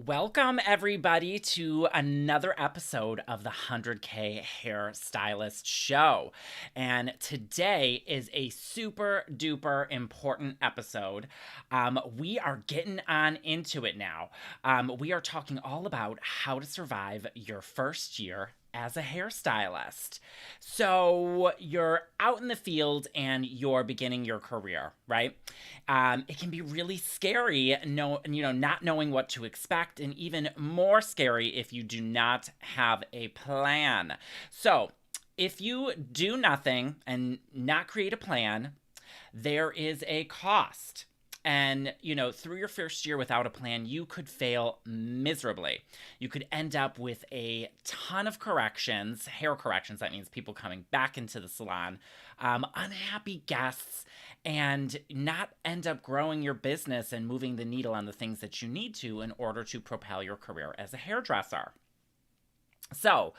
Welcome, everybody, to another episode of the 100K Hairstylist Show. And today is a super duper important episode. We are getting on into it now. We are talking all about how to survive your first year as a hairstylist. So you're out in the field and you're beginning your career, right? It can be really scary, not knowing what to expect, and even more scary if you do not have a plan. So if you do nothing and not create a plan, there is a cost. And, through your first year without a plan, you could fail miserably. You could end up with a ton of corrections, hair corrections. That means people coming back into the salon, unhappy guests, and not end up growing your business and moving the needle on the things that you need to in order to propel your career as a hairdresser. So,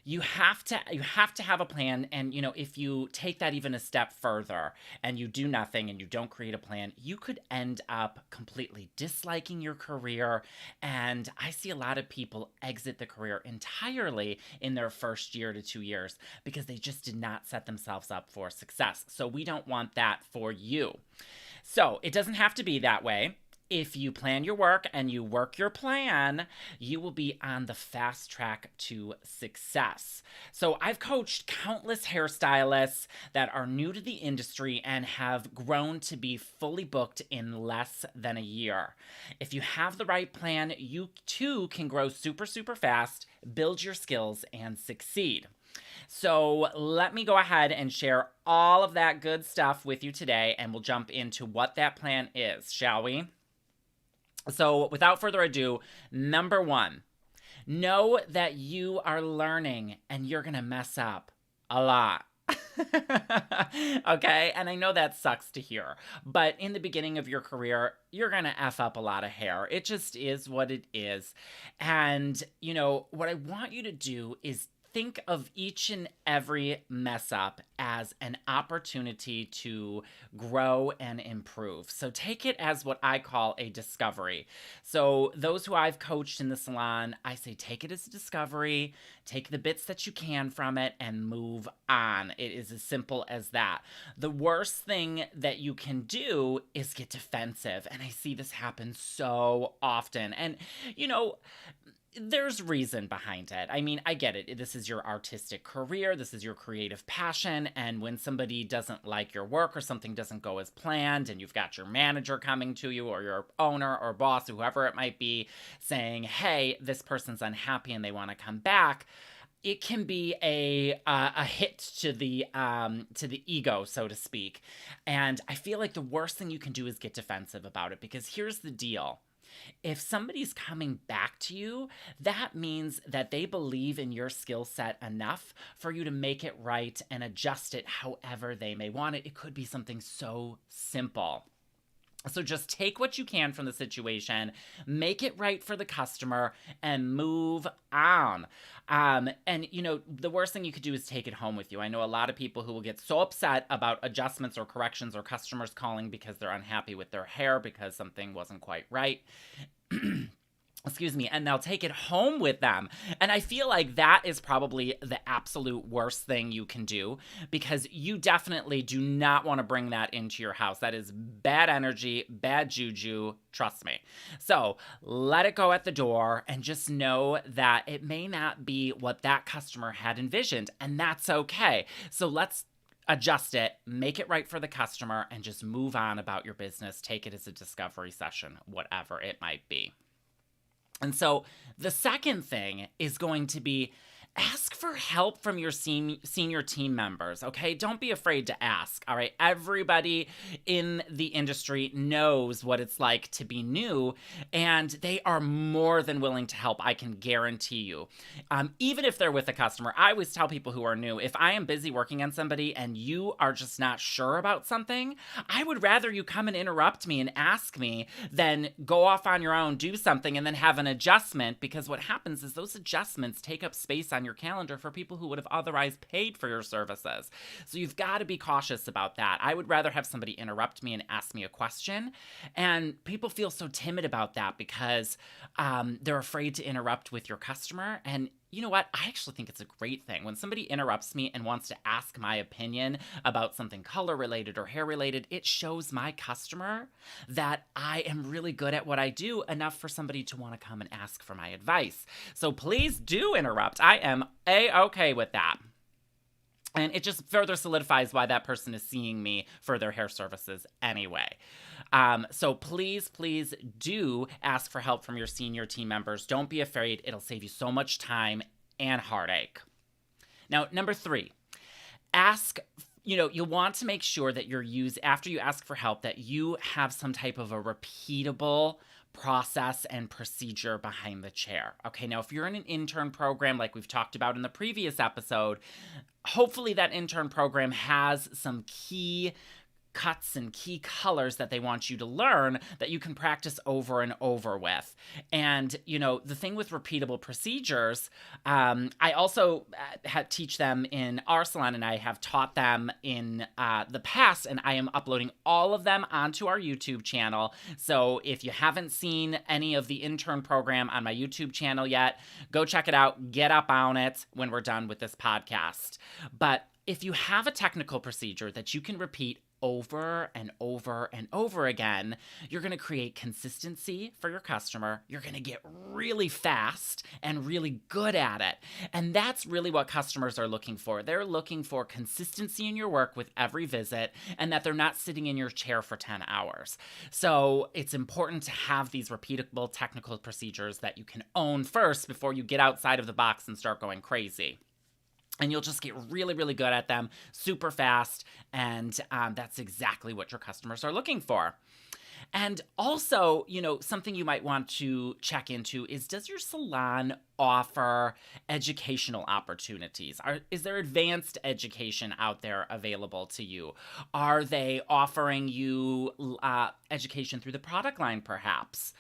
you have to have a plan, and if you take that even a step further and you do nothing and you don't create a plan, you could end up completely disliking your career. And I see a lot of people exit the career entirely in their first year to 2 years because they just did not set themselves up for success. So we don't want that for you. So it doesn't have to be that way. If you plan your work and you work your plan, you will be on the fast track to success. So I've coached countless hairstylists that are new to the industry and have grown to be fully booked in less than a year. If you have the right plan, you too can grow super, super fast, build your skills, and succeed. So let me go ahead and share all of that good stuff with you today, and we'll jump into what that plan is, shall we? So without further ado, number one, know that you are learning and you're going to mess up a lot. Okay? And I know that sucks to hear, but in the beginning of your career, you're going to F up a lot of hair. It just is what it is. And, what I want you to do is think of each and every mess up as an opportunity to grow and improve. So take it as what I call a discovery. So those who I've coached in the salon, I say take it as a discovery, take the bits that you can from it and move on. It is as simple as that. The worst thing that you can do is get defensive. And I see this happen so often. And, there's reason behind it. I mean, I get it. This is your artistic career. This is your creative passion. And when somebody doesn't like your work or something doesn't go as planned and you've got your manager coming to you or your owner or boss, whoever it might be, saying, hey, this person's unhappy and they want to come back, it can be a hit to the ego, so to speak. And I feel like the worst thing you can do is get defensive about it, because here's the deal. If somebody's coming back to you, that means that they believe in your skill set enough for you to make it right and adjust it however they may want it. It could be something so simple. So just take what you can from the situation, make it right for the customer, and move on. The worst thing you could do is take it home with you. I know a lot of people who will get so upset about adjustments or corrections or customers calling because they're unhappy with their hair because something wasn't quite right. Excuse me, and they'll take it home with them. And I feel like that is probably the absolute worst thing you can do, because you definitely do not want to bring that into your house. That is bad energy, bad juju, trust me. So let it go at the door and just know that it may not be what that customer had envisioned, and that's okay. So let's adjust it, make it right for the customer, and just move on about your business. Take it as a discovery session, whatever it might be. And so the second thing is going to be ask for help from your senior team members, okay? Don't be afraid to ask, all right? Everybody in the industry knows what it's like to be new, and they are more than willing to help, I can guarantee you. Even if they're with a customer, I always tell people who are new, if I am busy working on somebody and you are just not sure about something, I would rather you come and interrupt me and ask me than go off on your own, do something, and then have an adjustment, because what happens is those adjustments take up space on on your calendar for people who would have otherwise paid for your services. So you've got to be cautious about that. I would rather have somebody interrupt me and ask me a question. And people feel so timid about that because they're afraid to interrupt with your customer. And you know what? I actually think it's a great thing. When somebody interrupts me and wants to ask my opinion about something color related or hair related, it shows my customer that I am really good at what I do, enough for somebody to want to come and ask for my advice. So please do interrupt. I am A-okay with that. And it just further solidifies why that person is seeing me for their hair services anyway. So please do ask for help from your senior team members. Don't be afraid. It'll save you so much time and heartache. Now, number 3, you'll want to make sure that after you ask for help, that you have some type of a repeatable process and procedure behind the chair. Okay, now if you're in an intern program like we've talked about in the previous episode, hopefully that intern program has some key cuts and key colors that they want you to learn that you can practice over and over with. And, the thing with repeatable procedures, I also teach them in our salon, and I have taught them in the past, and I am uploading all of them onto our YouTube channel. So if you haven't seen any of the intern program on my YouTube channel yet, go check it out. Get up on it when we're done with this podcast. But if you have a technical procedure that you can repeat over and over and over again, you're going to create consistency for your customer. You're going to get really fast and really good at it. And that's really what customers are looking for. They're looking for consistency in your work with every visit, and that they're not sitting in your chair for 10 hours. So it's important to have these repeatable technical procedures that you can own first before you get outside of the box and start going crazy. And you'll just get really, really good at them super fast. And that's exactly what your customers are looking for. And also, something you might want to check into is, does your salon offer educational opportunities? Is there advanced education out there available to you? Are they offering you education through the product line, perhaps?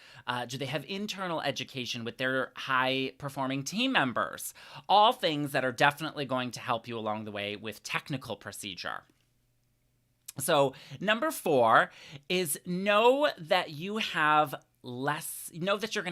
Do they have internal education with their high-performing team members? All things that are definitely going to help you along the way with technical procedure. So number 4 is know that you're going to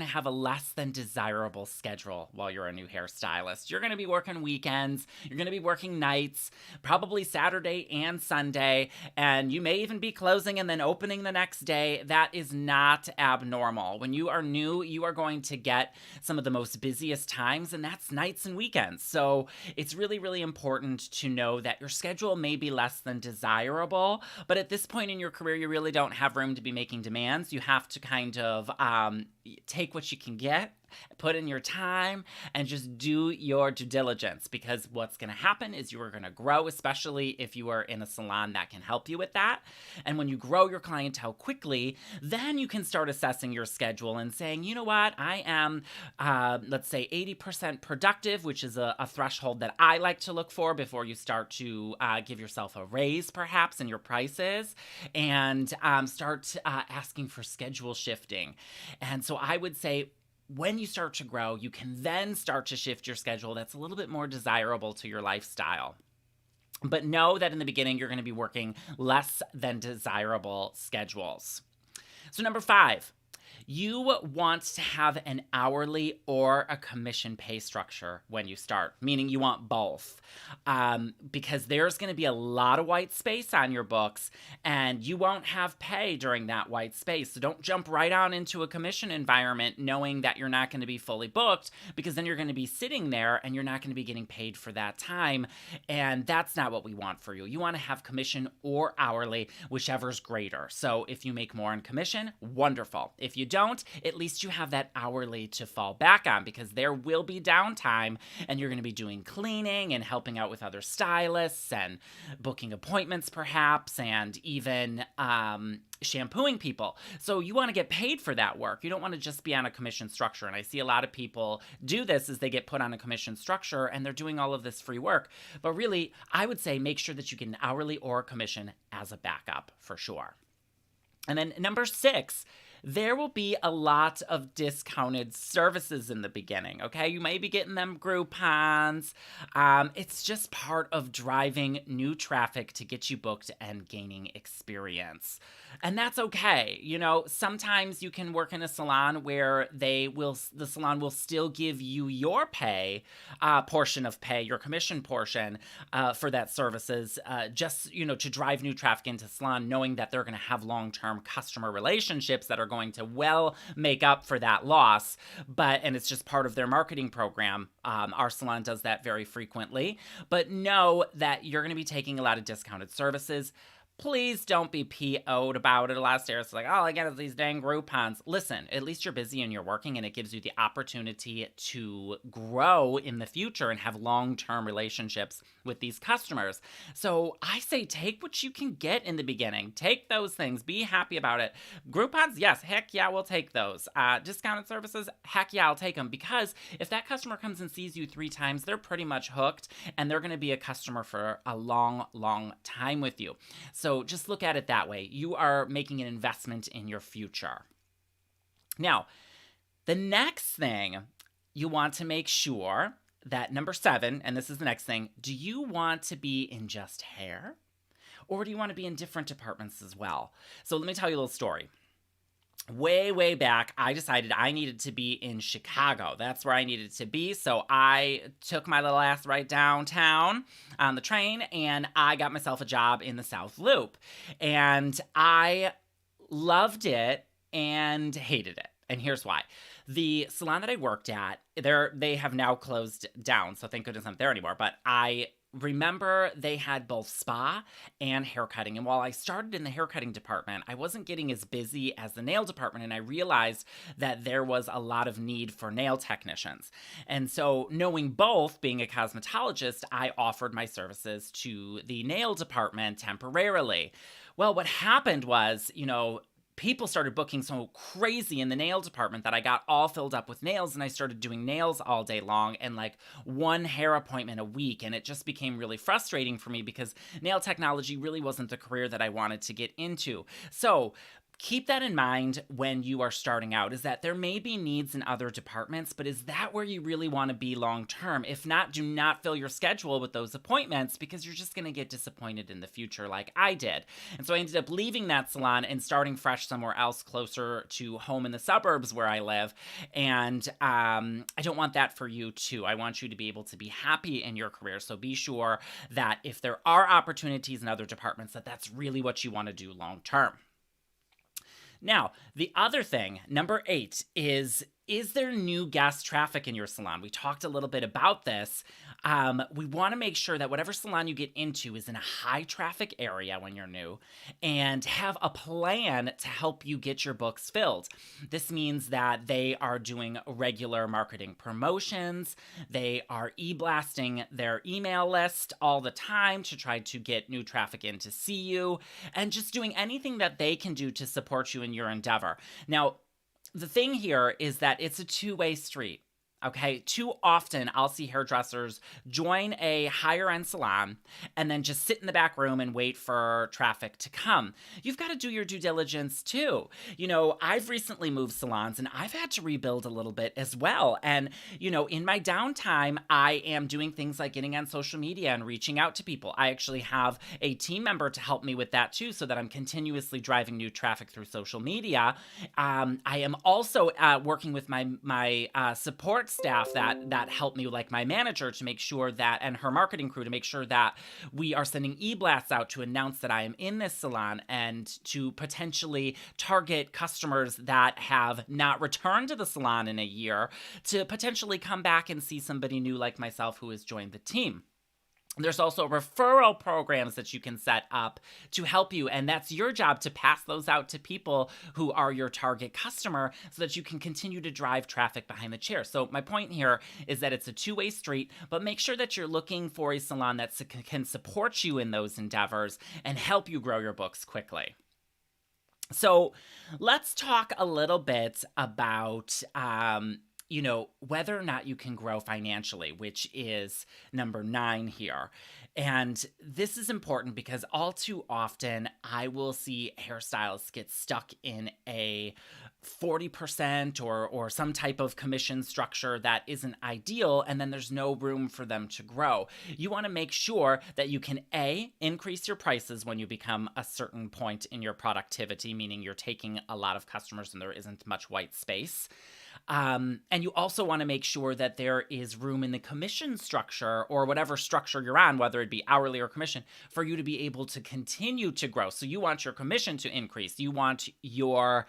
have a less than desirable schedule while you're a new hairstylist. You're going to be working weekends, you're going to be working nights, probably Saturday and Sunday, and you may even be closing and then opening the next day. That is not abnormal. When you are new, you are going to get some of the most busiest times, and that's nights and weekends. So it's really, really important to know that your schedule may be less than desirable, but at this point in your career, you really don't have room to be making demands. You have to kind of take what you can get, put in your time, and just do your due diligence, because what's going to happen is you are going to grow, especially if you are in a salon that can help you with that. And when you grow your clientele quickly, then you can start assessing your schedule and saying, you know what, I am, let's say 80% productive, which is a threshold that I like to look for before you start to give yourself a raise perhaps in your prices, and start asking for schedule shifting. And so I would say, when you start to grow, you can then start to shift your schedule that's a little bit more desirable to your lifestyle. But know that in the beginning, you're going to be working less than desirable schedules. So number 5, you want to have an hourly or a commission pay structure when you start, meaning you want both, because there's going to be a lot of white space on your books, and you won't have pay during that white space. So don't jump right on into a commission environment knowing that you're not going to be fully booked, because then you're going to be sitting there and you're not going to be getting paid for that time, and that's not what we want for you. You want to have commission or hourly, whichever's greater. So if you make more in commission, wonderful. If you don't, at least you have that hourly to fall back on, because there will be downtime and you're going to be doing cleaning and helping out with other stylists and booking appointments perhaps, and even shampooing people. So you want to get paid for that work. You don't want to just be on a commission structure. And I see a lot of people do this as they get put on a commission structure and they're doing all of this free work. But really, I would say make sure that you get an hourly or a commission as a backup for sure. And then number 6, there will be a lot of discounted services in the beginning, okay? You may be getting them Groupons. It's just part of driving new traffic to get you booked and gaining experience. And that's okay. Sometimes you can work in a salon where the salon will still give you your pay, portion of pay, your commission portion for that services, just, to drive new traffic into salon, knowing that they're going to have long-term customer relationships that are going to well make up for that loss. And it's just part of their marketing program. Our salon does that very frequently. But know that you're going to be taking a lot of discounted services. Please don't be PO'd about it. A lot of stylists are like, all I get is these dang Groupons. Listen, at least you're busy and you're working, and it gives you the opportunity to grow in the future and have long-term relationships with these customers. So I say take what you can get in the beginning. Take those things. Be happy about it. Groupons, yes, heck yeah, we'll take those. Discounted services, heck yeah, I'll take them. Because if that customer comes and sees you 3 times, they're pretty much hooked, and they're going to be a customer for a long, long time with you. So just look at it that way. You are making an investment in your future. Now, the next thing you want to make sure that number 7, and this is the next thing, do you want to be in just hair? Or do you want to be in different departments as well? So let me tell you a little story. Way back, I decided I needed to be in Chicago. That's where I needed to be. So I took my little ass right downtown on the train, and I got myself a job in the South Loop. And I loved it and hated it. And here's why. The salon that I worked at, they have now closed down. So thank goodness I'm not there anymore. But I remember they had both spa and haircutting. And while I started in the haircutting department, I wasn't getting as busy as the nail department. And I realized that there was a lot of need for nail technicians. And so knowing both, being a cosmetologist, I offered my services to the nail department temporarily. Well, what happened was, people started booking so crazy in the nail department that I got all filled up with nails, and I started doing nails all day long and like 1 hair appointment a week. And it just became really frustrating for me because nail technology really wasn't the career that I wanted to get into. So keep that in mind when you are starting out, is that there may be needs in other departments, but is that where you really want to be long term? If not, do not fill your schedule with those appointments, because you're just going to get disappointed in the future like I did. And so I ended up leaving that salon and starting fresh somewhere else closer to home in the suburbs where I live. And I don't want that for you too. I want you to be able to be happy in your career. So be sure that if there are opportunities in other departments, that's really what you want to do long term. Now, the other thing, number 8, is there new guest traffic in your salon? We talked a little bit about this. We want to make sure that whatever salon you get into is in a high traffic area when you're new, and have a plan to help you get your books filled. This means that they are doing regular marketing promotions. They are e-blasting their email list all the time to try to get new traffic in to see you, and just doing anything that they can do to support you in your endeavor. Now, the thing here is that it's a two-way street. Okay, too often I'll see hairdressers join a higher end salon and then just sit in the back room and wait for traffic to come. You've got to do your due diligence too. I've recently moved salons and I've had to rebuild a little bit as well. And, in my downtime, I am doing things like getting on social media and reaching out to people. I actually have a team member to help me with that too, so that I'm continuously driving new traffic through social media. I am also working with my support staff that help me, like my manager, to make sure that, and her marketing crew, to make sure that we are sending e-blasts out to announce that I am in this salon, and to potentially target customers that have not returned to the salon in a year to potentially come back and see somebody new like myself who has joined the team. There's also referral programs that you can set up to help you, and that's your job to pass those out to people who are your target customer so that you can continue to drive traffic behind the chair. So my point here is that it's a two-way street, but make sure that you're looking for a salon that can support you in those endeavors and help you grow your books quickly. So let's talk a little bit about whether or not you can grow financially, which is number 9 here. And this is important because all too often I will see hairstylists get stuck in a 40% or some type of commission structure that isn't ideal, and then there's no room for them to grow. You want to make sure that you can increase your prices when you become a certain point in your productivity, meaning you're taking a lot of customers and there isn't much white space. And you also want to make sure that there is room in the commission structure or whatever structure you're on, whether it be hourly or commission, for you to be able to continue to grow. So you want your commission to increase. You want your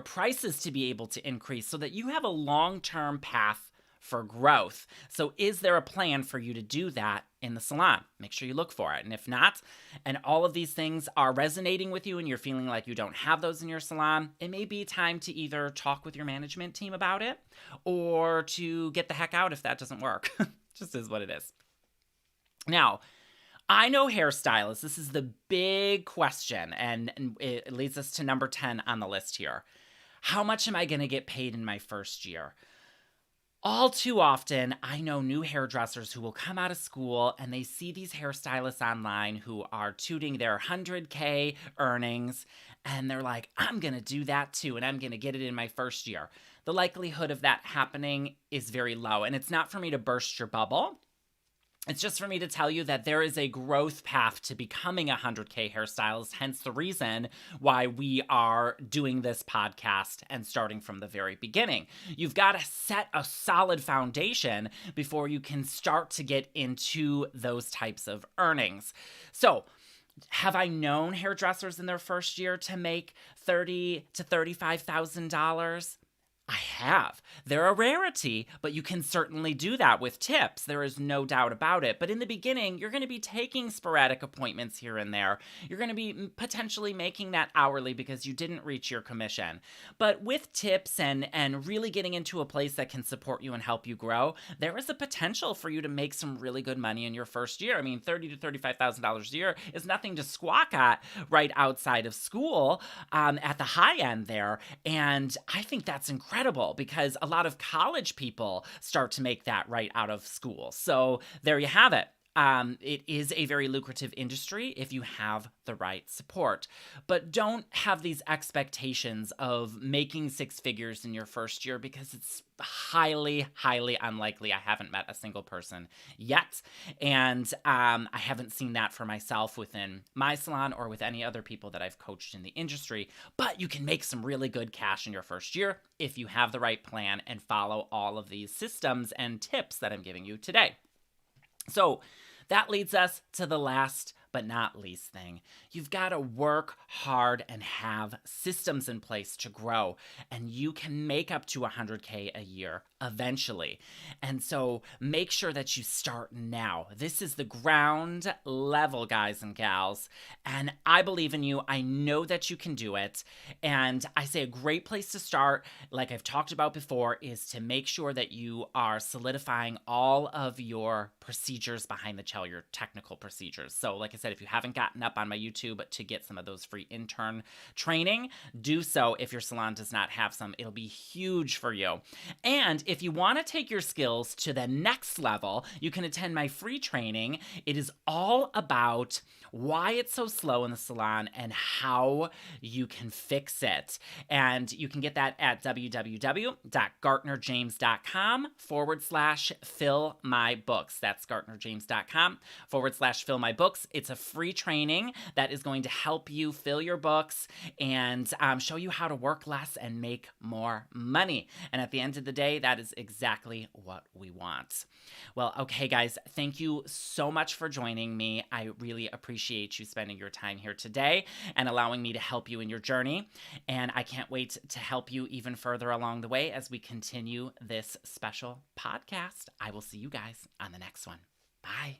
prices to be able to increase so that you have a long-term path for growth. So is there a plan for you to do that in the salon? Make sure you look for it. And if not, and all of these things are resonating with you and you're feeling like you don't have those in your salon, it may be time to either talk with your management team about it or to get the heck out if that doesn't work. Just is what it is. Now, I know hairstylists, this is the big question, and it leads us to number 10 on the list here. How much am I going to get paid in my first year? All too often, I know new hairdressers who will come out of school and they see these hairstylists online who are tooting their 100K earnings, and they're like, I'm going to do that too, and I'm going to get it in my first year. The likelihood of that happening is very low, and it's not for me to burst your bubble. It's just for me to tell you that there is a growth path to becoming a 100K hairstylist, hence the reason why we are doing this podcast and starting from the very beginning. You've got to set a solid foundation before you can start to get into those types of earnings. So, have I known hairdressers in their first year to make $30,000 to $35,000? I have. They're a rarity, but you can certainly do that with tips. There is no doubt about it. But in the beginning, you're going to be taking sporadic appointments here and there. You're going to be potentially making that hourly because you didn't reach your commission. But with tips and really getting into a place that can support you and help you grow, there is a potential for you to make some really good money in your first year. I mean, $30,000 to $35,000 a year is nothing to squawk at right outside of school at the high end there. And I think that's incredible because a lot of college people start to make that right out of school. So there you have it. It is a very lucrative industry if you have the right support. But don't have these expectations of making six figures in your first year because it's highly, highly unlikely. I haven't met a single person yet. And I haven't seen that for myself within my salon or with any other people that I've coached in the industry. But you can make some really good cash in your first year if you have the right plan and follow all of these systems and tips that I'm giving you today. So that leads us to the last but not least thing. You've got to work hard and have systems in place to grow, and you can make up to 100K a year eventually. And so make sure that you start now. This is the ground level, guys and gals, and I believe in you. I know that you can do it. And I say a great place to start, like I've talked about before, is to make sure that you are solidifying all of your procedures behind the chair, your technical procedures. So like I said, if you haven't gotten up on my YouTube to get some of those free intern training, do so. If your salon does not have some, it'll be huge for you. And if you want to take your skills to the next level, you can attend my free training. It is all about why it's so slow in the salon and how you can fix it. And you can get that at www.gartnerjames.com/fill-my-books. That's gartnerjames.com/fill-my-books. It's a free training that is going to help you fill your books and show you how to work less and make more money. And at the end of the day, that is exactly what we want. Well, okay, guys, thank you so much for joining me. I really appreciate you spending your time here today and allowing me to help you in your journey. And I can't wait to help you even further along the way as we continue this special podcast. I will see you guys on the next one. Bye.